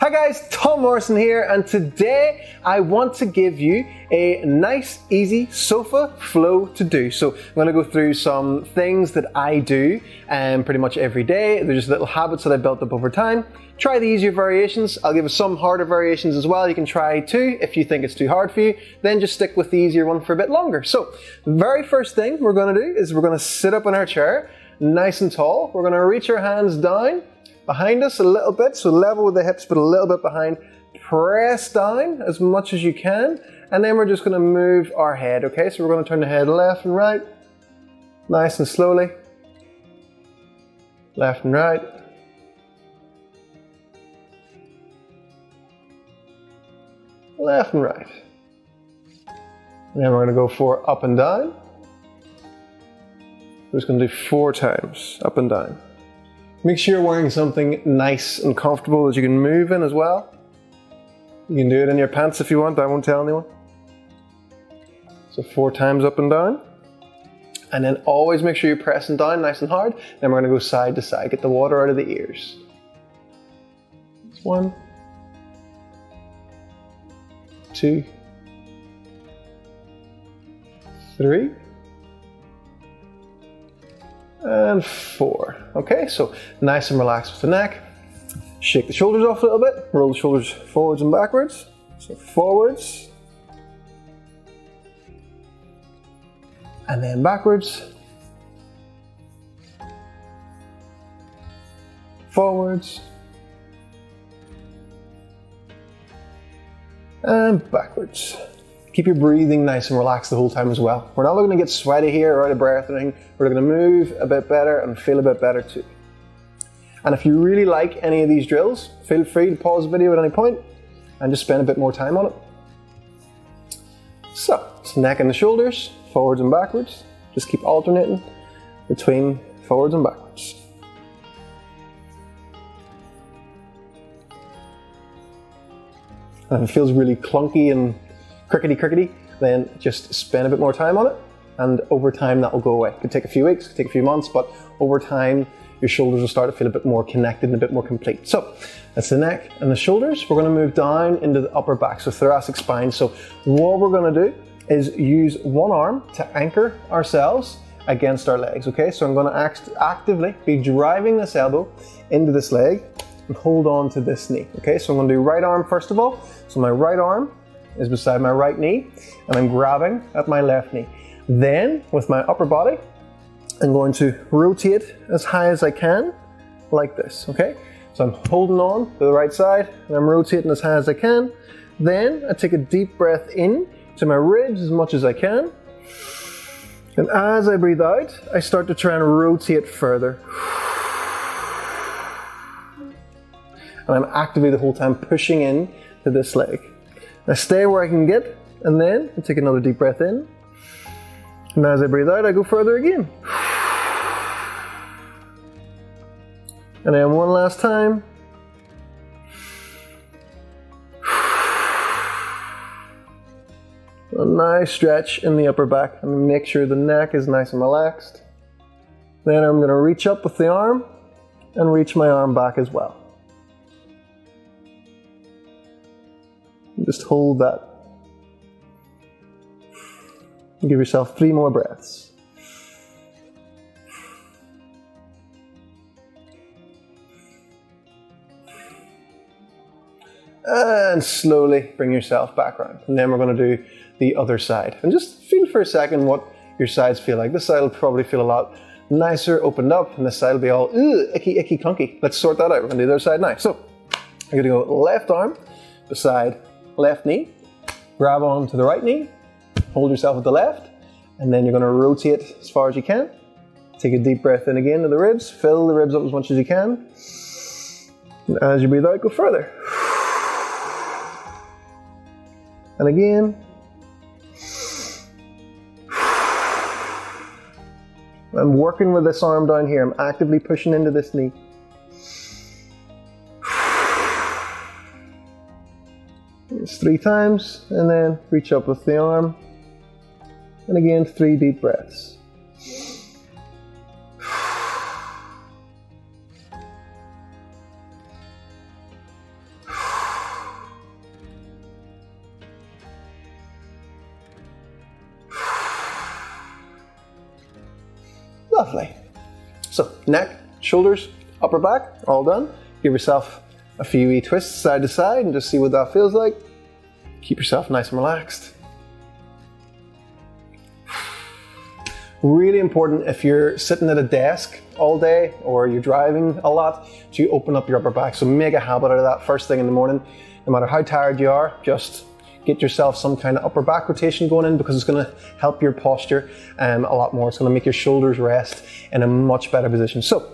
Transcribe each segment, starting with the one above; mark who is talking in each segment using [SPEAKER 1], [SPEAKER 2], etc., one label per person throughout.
[SPEAKER 1] Hi guys, Tom Morrison here, and today I want to give you a nice, easy sofa flow to do. So I'm going to go through some things that I do pretty much every day. They're just little habits that I built up over time. Try the easier variations. I'll give you some harder variations as well. You can try too. If you think it's too hard for you, then just stick with the easier one for a bit longer. So the very first thing we're going to do is we're going to sit up in our chair, nice and tall. We're going to reach our hands down behind us a little bit, so level with the hips but a little bit behind. Press down as much as you can, and then we're just going to move our head, okay? So we're going to turn the head left and right, nice and slowly. Left and right. Left and right. And then we're going to go for up and down. We're just going to do 4 times, up and down. Make sure you're wearing something nice and comfortable that you can move in as well. You can do it in your pants if you want, I won't tell anyone. So 4 times up and down. And then always make sure you're pressing down nice and hard. Then we're going to go side to side, get the water out of the ears. 1, 2, 3. And 4. Okay, so nice and relaxed with the neck. Shake the shoulders off a little bit. Roll the shoulders forwards and backwards. So forwards. And then backwards. Forwards. And backwards. Keep your breathing nice and relaxed the whole time as well. We're not looking to get sweaty here or out of breath or anything. We're going to move a bit better and feel a bit better too. And if you really like any of these drills, feel free to pause the video at any point and just spend a bit more time on it. So, it's neck and the shoulders, forwards and backwards. Just keep alternating between forwards and backwards. And if it feels really clunky and crickety, then just spend a bit more time on it, and over time that will go away. It could take a few weeks, it could take a few months, but over time your shoulders will start to feel a bit more connected and a bit more complete. So that's the neck and the shoulders. We're going to move down into the upper back, so thoracic spine. So what we're going to do is use one arm to anchor ourselves against our legs, okay? So I'm going to actively be driving this elbow into this leg and hold on to this knee, okay? So I'm going to do right arm first of all. So my right arm is beside my right knee, and I'm grabbing at my left knee. Then, with my upper body, I'm going to rotate as high as I can, like this, okay? So I'm holding on to the right side, and I'm rotating as high as I can. Then, I take a deep breath in to my ribs as much as I can. And as I breathe out, I start to try and rotate further. And I'm actively the whole time pushing in to this leg. I stay where I can get, and then I take another deep breath in. And as I breathe out, I go further again. And then one last time. A nice stretch in the upper back, and make sure the neck is nice and relaxed. Then I'm going to reach up with the arm and reach my arm back as well. Just hold that. Give yourself 3 more breaths. And slowly bring yourself back around. And then we're going to do the other side. And just feel for a second what your sides feel like. This side will probably feel a lot nicer, opened up, and this side will be all icky, clunky. Let's sort that out. We're going to do the other side now. So, you're going to go left arm beside left knee, grab on to the right knee, hold yourself with the left, and then you're going to rotate as far as you can. Take a deep breath in again to the ribs, fill the ribs up as much as you can. And as you breathe out, go further. And again. I'm working with this arm down here. I'm actively pushing into this knee. It's 3 times, and then reach up with the arm. And again, 3 deep breaths. Lovely. So neck, shoulders, upper back, all done. Give yourself a few wee twists side to side and just see what that feels like. Keep yourself nice and relaxed. Really important if you're sitting at a desk all day or you're driving a lot to open up your upper back. So make a habit out of that first thing in the morning. No matter how tired you are, just get yourself some kind of upper back rotation going in, because it's going to help your posture a lot more. It's going to make your shoulders rest in a much better position. So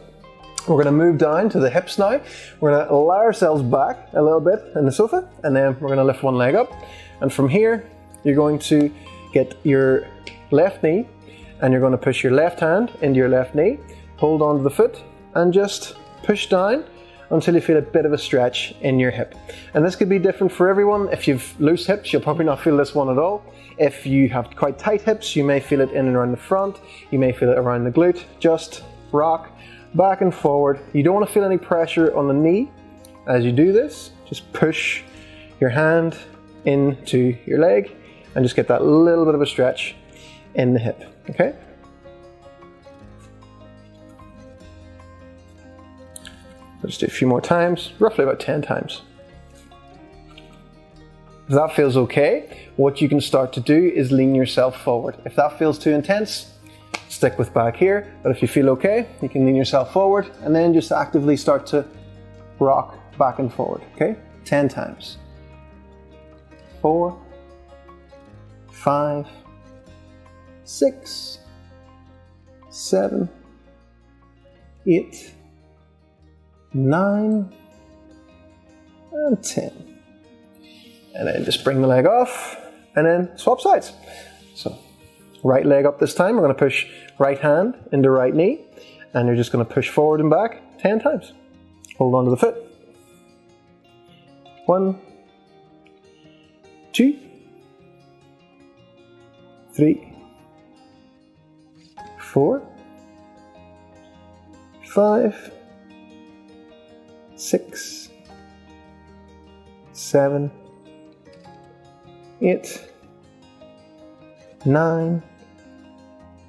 [SPEAKER 1] we're going to move down to the hips now. We're going to lie ourselves back a little bit in the sofa, and then we're going to lift one leg up. And from here, you're going to get your left knee, and you're going to push your left hand into your left knee, hold onto the foot, and just push down until you feel a bit of a stretch in your hip. And this could be different for everyone. If you've loose hips, you'll probably not feel this one at all. If you have quite tight hips, you may feel it in and around the front. You may feel it around the glute. Just rock back and forward. You don't want to feel any pressure on the knee as you do this. Just push your hand into your leg and just get that little bit of a stretch in the hip, okay? I'll just do a few more times, roughly about 10 times. If that feels okay, what you can start to do is lean yourself forward. If that feels too intense, stick with back here. But if you feel okay, you can lean yourself forward and then just actively start to rock back and forward, okay? 10 times. 4, 5, 6, 7, 8, 9, and 10. And then just bring the leg off and then swap sides. So right leg up this time. We're going to push right hand into right knee, and you're just going to push forward and back 10 times. Hold on to the foot. 1, 2, 3, 4, 5, 6, 7, 8, 9,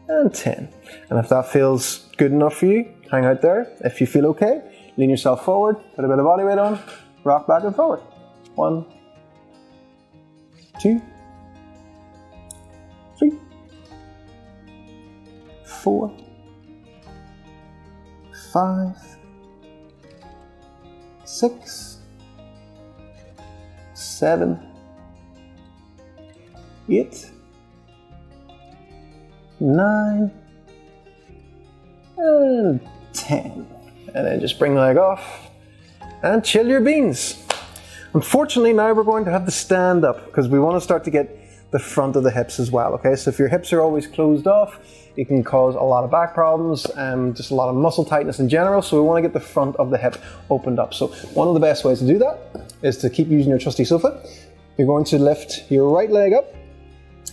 [SPEAKER 1] and 10. And if that feels good enough for you, hang out there. If you feel okay, lean yourself forward, put a bit of body weight on, rock back and forward. 1, 2, 3, 4, 5, 6, 7, 8, 9, and 10. And then just bring the leg off and chill your beans. Unfortunately, now we're going to have to stand up because we want to start to get the front of the hips as well, okay? So if your hips are always closed off, it can cause a lot of back problems and just a lot of muscle tightness in general. So we want to get the front of the hip opened up. So one of the best ways to do that is to keep using your trusty sofa. You're going to lift your right leg up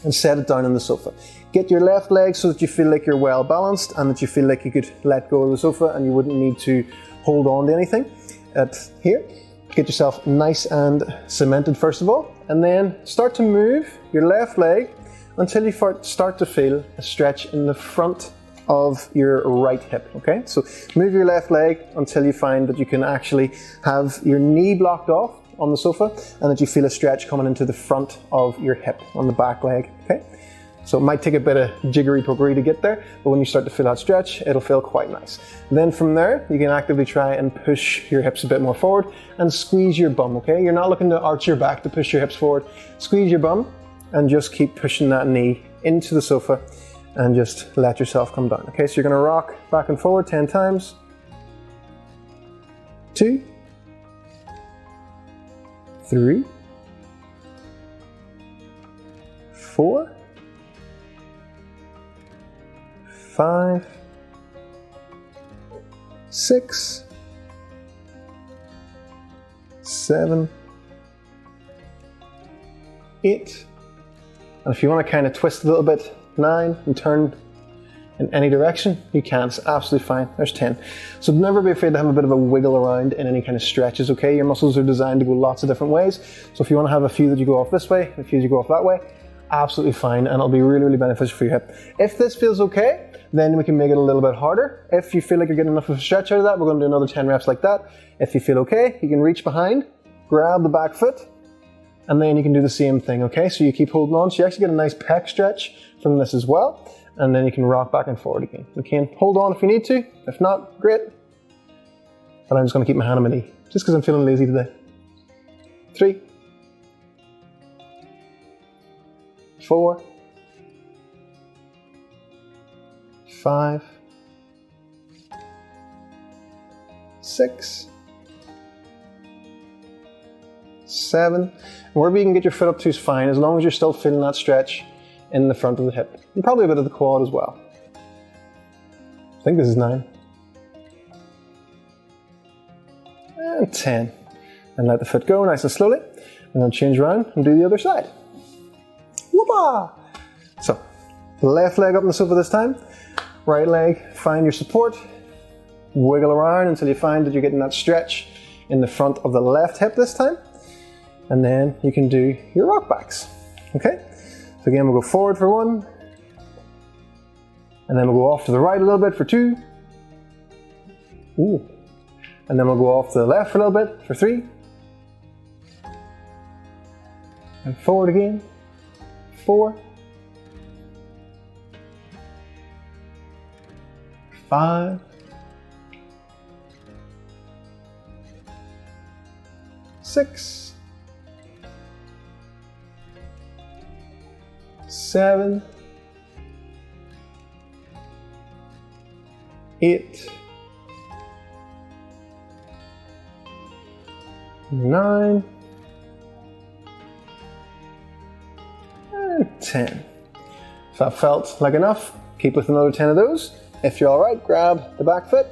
[SPEAKER 1] and set it down on the sofa. Get your left leg so that you feel like you're well balanced and that you feel like you could let go of the sofa and you wouldn't need to hold on to anything. Here, get yourself nice and cemented first of all, and then start to move your left leg until you start to feel a stretch in the front of your right hip, okay? So move your left leg until you find that you can actually have your knee blocked off on the sofa and that you feel a stretch coming into the front of your hip on the back leg, okay? So it might take a bit of jiggery-pokery to get there, but when you start to feel that stretch, it'll feel quite nice. Then from there, you can actively try and push your hips a bit more forward and squeeze your bum, okay? You're not looking to arch your back to push your hips forward. Squeeze your bum and just keep pushing that knee into the sofa and just let yourself come down, okay? So you're gonna rock back and forward 10 times. 2, 3, 4, 5, 6, 7, 8, and if you want to kind of twist a little bit, 9, and turn in any direction, you can. It's absolutely fine. There's 10. So never be afraid to have a bit of a wiggle around in any kind of stretches, okay? Your muscles are designed to go lots of different ways. So if you want to have a few that you go off this way, a few that you go off that way, absolutely fine, and it'll be really, really beneficial for your hip. If this feels okay, then we can make it a little bit harder. If you feel like you're getting enough of a stretch out of that, we're going to do another 10 reps like that. If you feel okay, you can reach behind, grab the back foot, and then you can do the same thing, okay? So you keep holding on, so you actually get a nice pec stretch from this as well, and then you can rock back and forward again. You can hold on if you need to, if not, great. But I'm just going to keep my hand on my knee, just because I'm feeling lazy today. 3, 4, 5, 6, 7. Wherever you can get your foot up to is fine, as long as you're still feeling that stretch in the front of the hip. And probably a bit of the quad as well. I think this is 9. And 10. And let the foot go nice and slowly. And then change around and do the other side. Whoopah! So, left leg up on the sofa this time. Right leg, find your support. Wiggle around until you find that you're getting that stretch in the front of the left hip this time. And then you can do your rock backs. Okay? So again, we'll go forward for 1. And then we'll go off to the right a little bit for 2. Ooh. And then we'll go off to the left for a little bit for 3. And forward again. 4. 5. 6. 7. 8. 9. And 10. If that felt like enough, keep with another 10 of those. If you're alright, grab the back foot,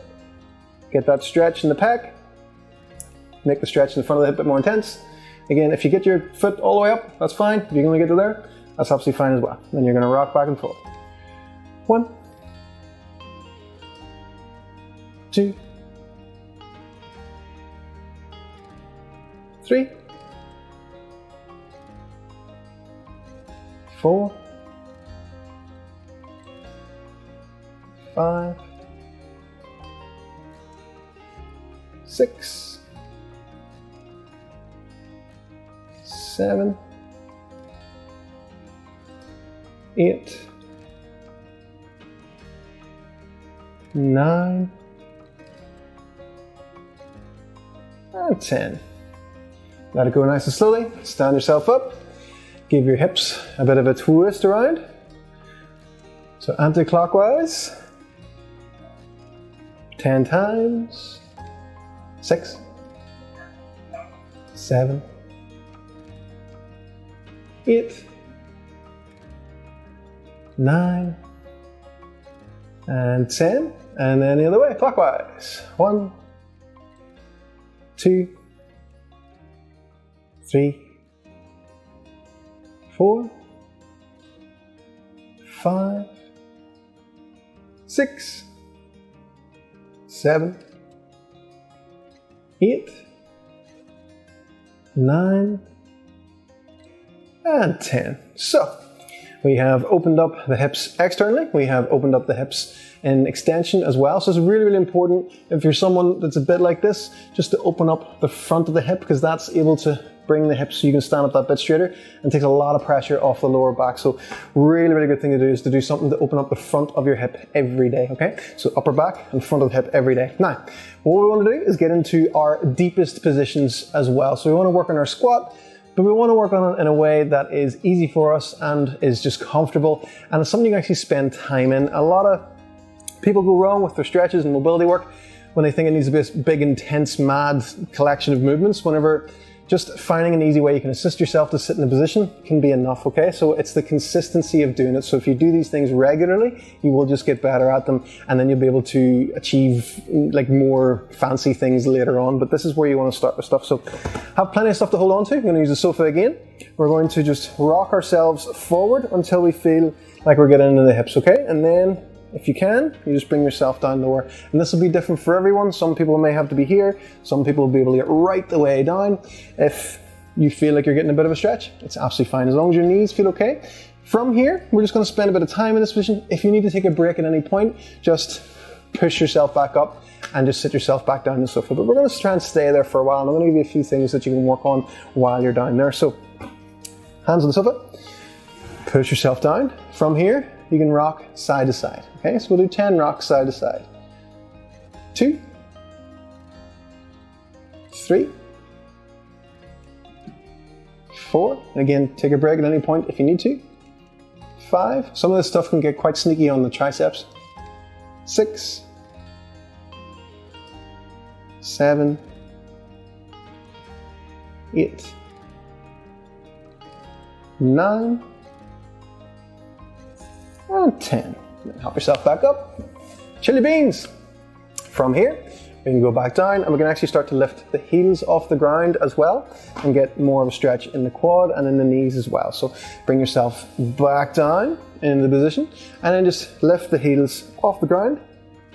[SPEAKER 1] get that stretch in the pec, make the stretch in the front of the hip a bit more intense. Again, if you get your foot all the way up, that's fine. If you can only get to there, that's absolutely fine as well. Then you're going to rock back and forth. 1, 2, 3, 4, 5, 6, 7, 8, 9, and 10. Let it go nice and slowly. Stand yourself up. Give your hips a bit of a twist around. So anti-clockwise. 10 times. 6, 7, 8, 9, and 10. And then the other way, clockwise. 1, 2, 3, 4, 5, 6, 7, 8, 9, and 10. So, we have opened up the hips externally. We have opened up the hips in extension as well. So it's really, really important if you're someone that's a bit like this, just to open up the front of the hip, because that's able to bring the hips so you can stand up that bit straighter and takes a lot of pressure off the lower back. So really, really good thing to do is to do something to open up the front of your hip every day, okay? So upper back and front of the hip every day. Now, what we want to do is get into our deepest positions as well. So we want to work on our squat, but we want to work on it in a way that is easy for us and is just comfortable, and it's something you can actually spend time in. A lot of people go wrong with their stretches and mobility work when they think it needs to be this big, intense, mad collection of movements, whenever just finding an easy way you can assist yourself to sit in a position can be enough, okay? So it's the consistency of doing it. So if you do these things regularly, you will just get better at them, and then you'll be able to achieve like more fancy things later on. But this is where you want to start with stuff. So have plenty of stuff to hold on to. I'm going to use the sofa again. We're going to just rock ourselves forward until we feel like we're getting into the hips, okay? And then if you can, you just bring yourself down lower. And this will be different for everyone. Some people may have to be here. Some people will be able to get right the way down. If you feel like you're getting a bit of a stretch, it's absolutely fine as long as your knees feel okay. From here, we're just going to spend a bit of time in this position. If you need to take a break at any point, just push yourself back up and just sit yourself back down on the sofa. But we're going to try and stay there for a while, and I'm going to give you a few things that you can work on while you're down there. So, hands on the sofa, push yourself down. From here, you can rock side to side. Okay, so we'll do 10 rocks side to side. 2, 3, 4, and again, take a break at any point if you need to. 5, some of this stuff can get quite sneaky on the triceps. 6, 7, 8, 9, and 10. Then help yourself back up. Chili beans. From here, we can go back down and we can actually start to lift the heels off the ground as well and get more of a stretch in the quad and in the knees as well. So bring yourself back down in the position and then just lift the heels off the ground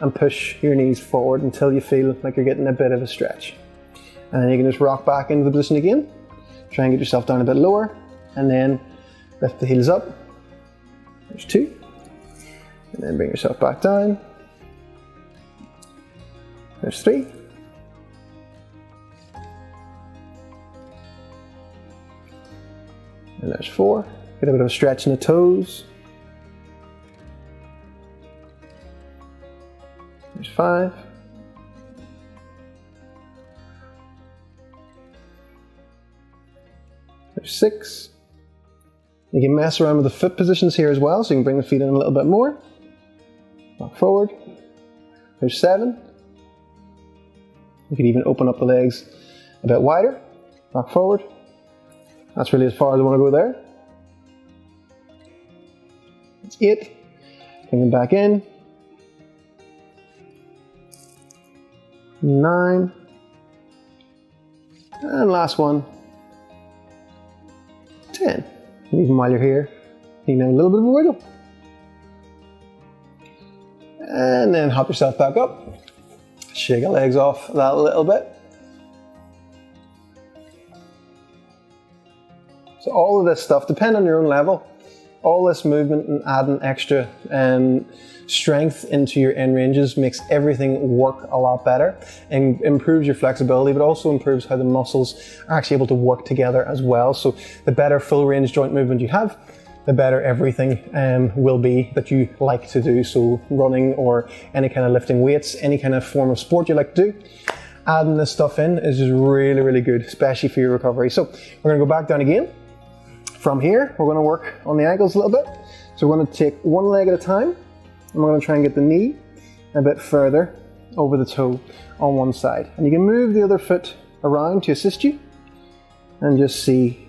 [SPEAKER 1] and push your knees forward until you feel like you're getting a bit of a stretch. And then you can just rock back into the position again. Try and get yourself down a bit lower and then lift the heels up. There's 2. And then bring yourself back down. There's 3. And there's 4. Get a bit of a stretch in the toes. There's 5. There's 6. You can mess around with the foot positions here as well, so you can bring the feet in a little bit more. Rock forward. There's 7. You can even open up the legs a bit wider. Rock forward. That's really as far as I want to go there. That's 8. Bring them back in. 9. And last one. 10. And even while you're here, you can have a little bit of a wiggle. And then hop yourself back up. Shake your legs off that a little bit. So all of this stuff, depending on your own level, all this movement and adding extra strength into your end ranges makes everything work a lot better and improves your flexibility, but also improves how the muscles are actually able to work together as well. So the better full range joint movement you have, the better everything will be that you like to do. So running or any kind of lifting weights, any kind of form of sport you like to do, adding this stuff in is just really, really good, especially for your recovery. So we're going to go back down again. From here, we're going to work on the ankles a little bit. So we're going to take one leg at a time, and we're going to try and get the knee a bit further over the toe on one side. And you can move the other foot around to assist you and just see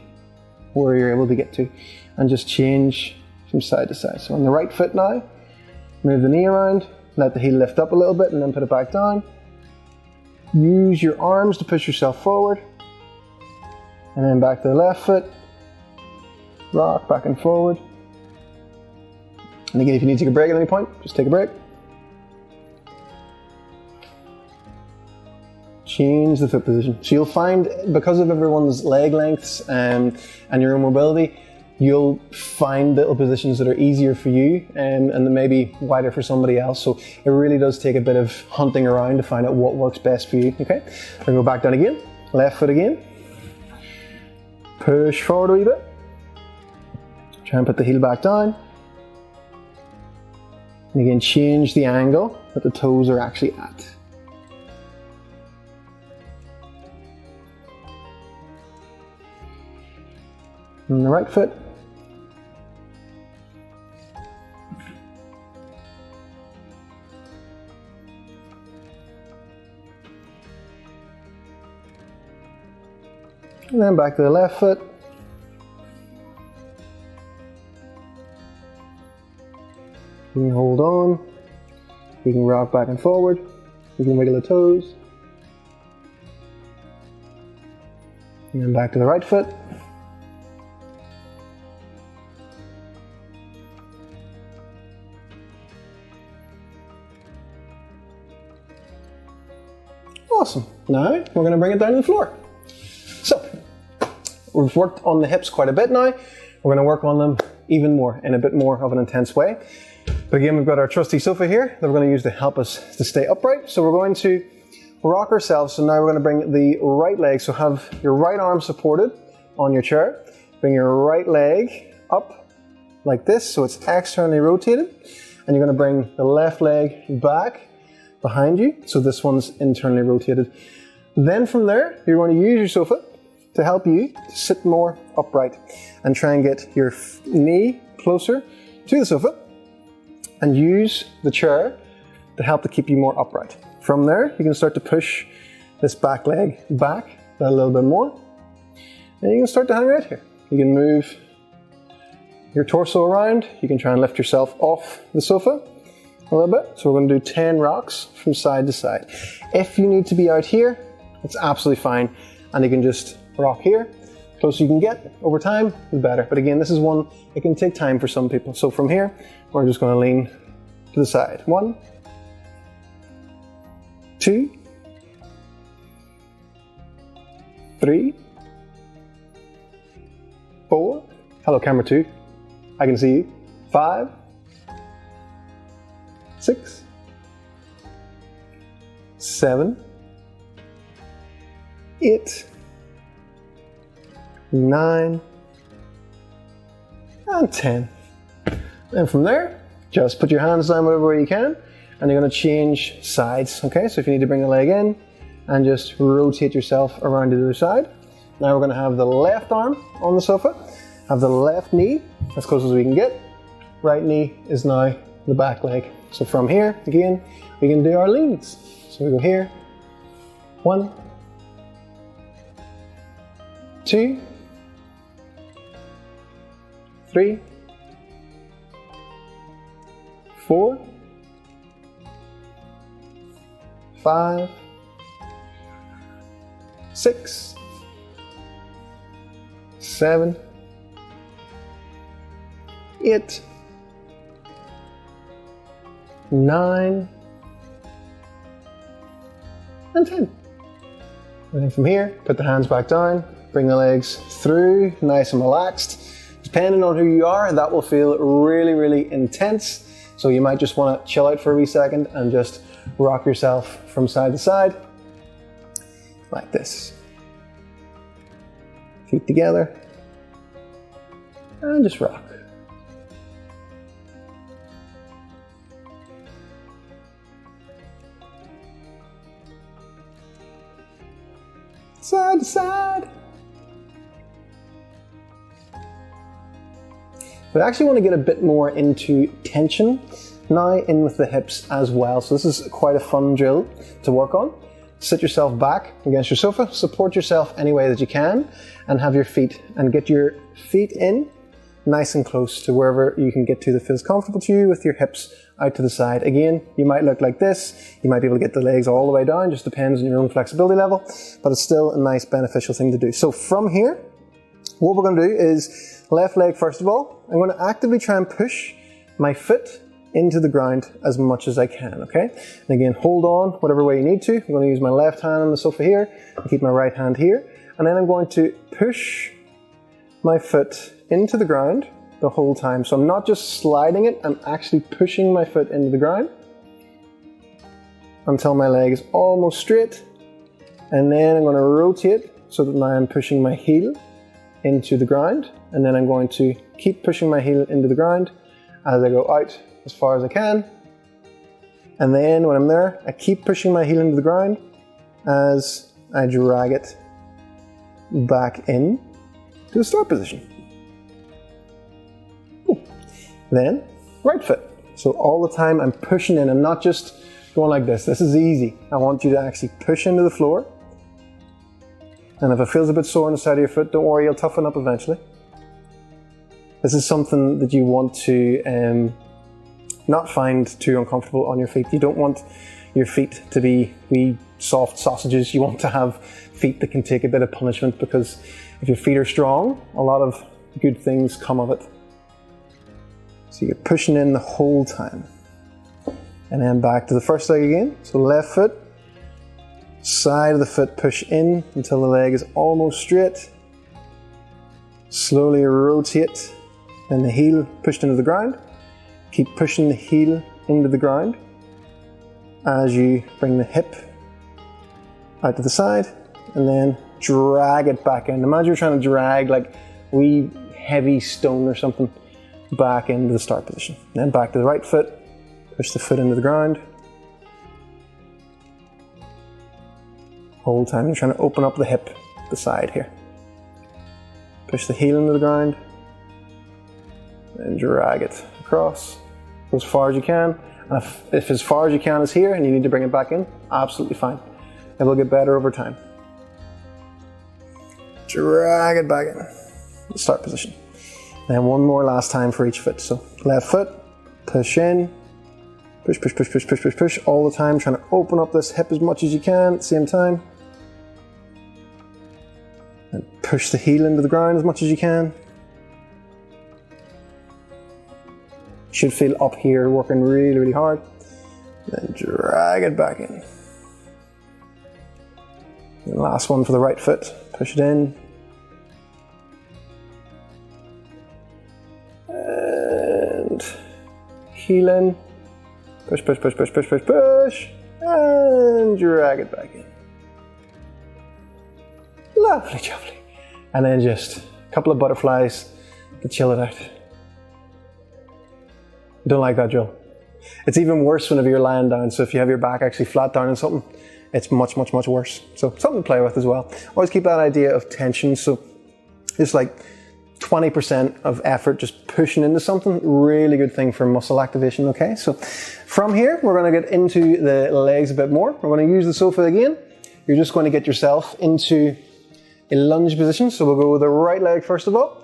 [SPEAKER 1] where you're able to get to. And just change from side to side. So on the right foot now, move the knee around, let the heel lift up a little bit and then put it back down. Use your arms to push yourself forward. And then back to the left foot. Rock back and forward. And again, if you need to take a break at any point, just take a break. Change the foot position. So you'll find, because of everyone's leg lengths and your own mobility, you'll find little positions that are easier for you and then maybe wider for somebody else. So it really does take a bit of hunting around to find out what works best for you. Okay, we're going to go back down again. Left foot again. Push forward a wee bit. Try and put the heel back down. And again, change the angle that the toes are actually at. And the right foot. And then back to the left foot. You can hold on. You can rock back and forward. You can wiggle the toes. And then back to the right foot. Awesome. Now we're going to bring it down to the floor. So We've worked on the hips quite a bit now. We're going to work on them even more in a bit more of an intense way. But again, we've got our trusty sofa here that we're going to use to help us to stay upright. So we're going to rock ourselves. So now we're going to bring the right leg. So have your right arm supported on your chair. Bring your right leg up like this, so it's externally rotated. And you're going to bring the left leg back behind you, so this one's internally rotated. Then from there, you're going to use your sofa to help you to sit more upright and try and get your knee closer to the sofa and use the chair to help to keep you more upright. From there, you can start to push this back leg back a little bit more, and you can start to hang right here. You can move your torso around. You can try and lift yourself off the sofa a little bit. So we're going to do 10 rocks from side to side. If you need to be out here, it's absolutely fine. And you can just rock here. The closer you can get over time, the better. But again, this is one, it can take time for some people. So from here, we're just going to lean to the side. 1, 2, 3, 4. Hello, camera 2. I can see you. 5, 6, 7, 8, 9, and 10. And from there, just put your hands down whatever way you can, and you're going to change sides. Okay, so if you need to bring the leg in, and just rotate yourself around to the other side. Now we're going to have the left arm on the sofa, have the left knee as close as we can get. Right knee is now the back leg. So from here, again, we can do our leans. So we go here, 1, 2, 3, 4, 5, 6, 7, 8, 9, and 10. And then from here, put the hands back down, bring the legs through, nice and relaxed. Depending on who you are, that will feel really, really intense. So you might just want to chill out for a wee second and just rock yourself from side to side, like this. Feet together, and just rock. Side to side. We actually want to get a bit more into tension now in with the hips as well. So this is quite a fun drill to work on. Sit yourself back against your sofa, support yourself any way that you can, and have your feet, and get your feet in nice and close to wherever you can get to that feels comfortable to you, with your hips out to the side. Again, you might look like this, you might be able to get the legs all the way down, just depends on your own flexibility level, but it's still a nice beneficial thing to do. So from here, what we're going to do is left leg first of all. I'm going to actively try and push my foot into the ground as much as I can, okay? And again, hold on whatever way you need to. I'm going to use my left hand on the sofa here and keep my right hand here. And then I'm going to push my foot into the ground the whole time. So I'm not just sliding it, I'm actually pushing my foot into the ground until my leg is almost straight. And then I'm going to rotate so that now I'm pushing my heel into the ground. And then I'm going to keep pushing my heel into the ground as I go out as far as I can. And then when I'm there, I keep pushing my heel into the ground as I drag it back in to the start position. Cool. Then right foot. So all the time I'm pushing in. I'm not just going like this. This is easy. I want you to actually push into the floor. And if it feels a bit sore on the side of your foot, don't worry, you'll toughen up eventually. This is something that you want to not find too uncomfortable on your feet. You don't want your feet to be wee soft sausages. You want to have feet that can take a bit of punishment, because if your feet are strong, a lot of good things come of it. So you're pushing in the whole time. And then back to the first leg again. So left foot, side of the foot, push in until the leg is almost straight. Slowly rotate, and the heel pushed into the ground. Keep pushing the heel into the ground as you bring the hip out to the side, and then drag it back in. Imagine you're trying to drag like a wee heavy stone or something back into the start position. Then back to the right foot, push the foot into the ground. Whole time you're trying to open up the hip, the side here. Push the heel into the ground, and drag it across. Go as far as you can. And if as far as you can is here and you need to bring it back in, absolutely fine. It will get better over time. Drag it back in, start position. And one more last time for each foot. So left foot, push in, push, push, push, push, push, push, push, all the time, trying to open up this hip as much as you can at the same time. And push the heel into the ground as much as you can. Should feel up here working really, really hard. Then drag it back in. And last one for the right foot. Push it in. And heel in. Push, push, push, push, push, push, push. And drag it back in. Lovely, lovely. And then just a couple of butterflies to chill it out. Don't like that, Joe. It's even worse whenever you're lying down. So if you have your back actually flat down on something, it's much, much, much worse. So something to play with as well. Always keep that idea of tension. So it's like 20% of effort just pushing into something. Really good thing for muscle activation, okay? So from here, we're gonna get into the legs a bit more. We're gonna use the sofa again. You're just going to get yourself into a lunge position. So we'll go with the right leg first of all.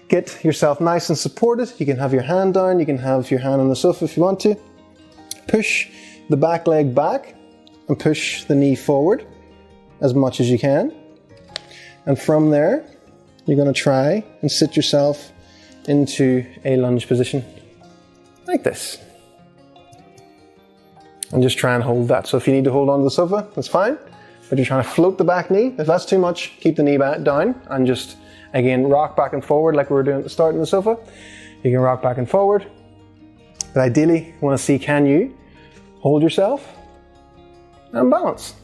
[SPEAKER 1] Get yourself nice and supported. You can have your hand down, you can have your hand on the sofa if you want to. Push the back leg back and push the knee forward as much as you can. And from there, you're going to try and sit yourself into a lunge position like this. And just try and hold that. So if you need to hold on to the sofa, that's fine. But you're trying to float the back knee. If that's too much, keep the knee back down and just again, rock back and forward like we were doing at the start in the sofa. You can rock back and forward. But ideally, you want to see, can you hold yourself and balance?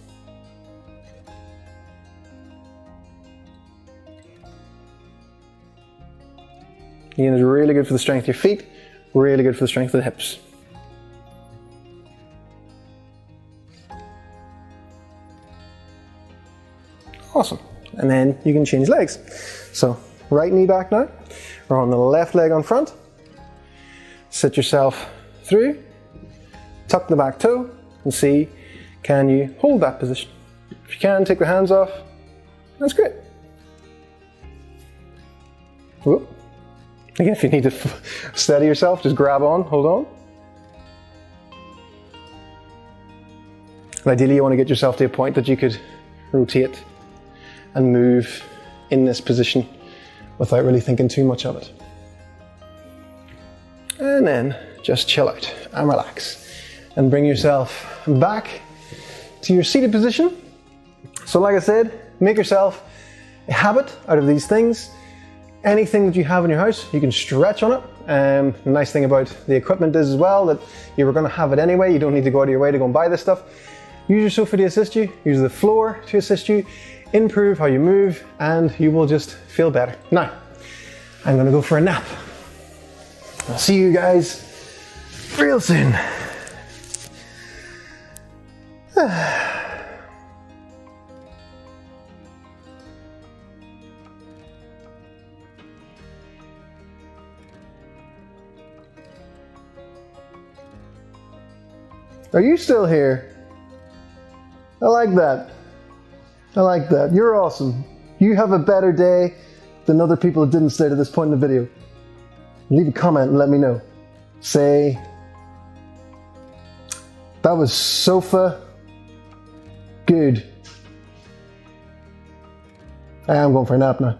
[SPEAKER 1] Again, it's really good for the strength of your feet, really good for the strength of the hips. Awesome. And then you can change legs. So right knee back now. We're on the left leg on front. Sit yourself through. Tuck the back toe and see, can you hold that position? If you can, take the hands off. That's great. Whoop. Again, if you need to steady yourself, just grab on, hold on. And ideally, you want to get yourself to a point that you could rotate and move in this position without really thinking too much of it. And then just chill out and relax and bring yourself back to your seated position. So like I said, make yourself a habit out of these things. Anything that you have in your house, you can stretch on it. The nice thing about the equipment is as well that you were going to have it anyway. You don't need to go out of your way to go and buy this stuff. Use your sofa to assist you, use the floor to assist you. Improve how you move and you will just feel better. Now, I'm going to go for a nap. I'll see you guys real soon. Are you still here? I like that. I like that. You're awesome. You have a better day than other people that didn't stay to this point in the video. Leave a comment and let me know. Say, that was sofa good. I am going for a nap now.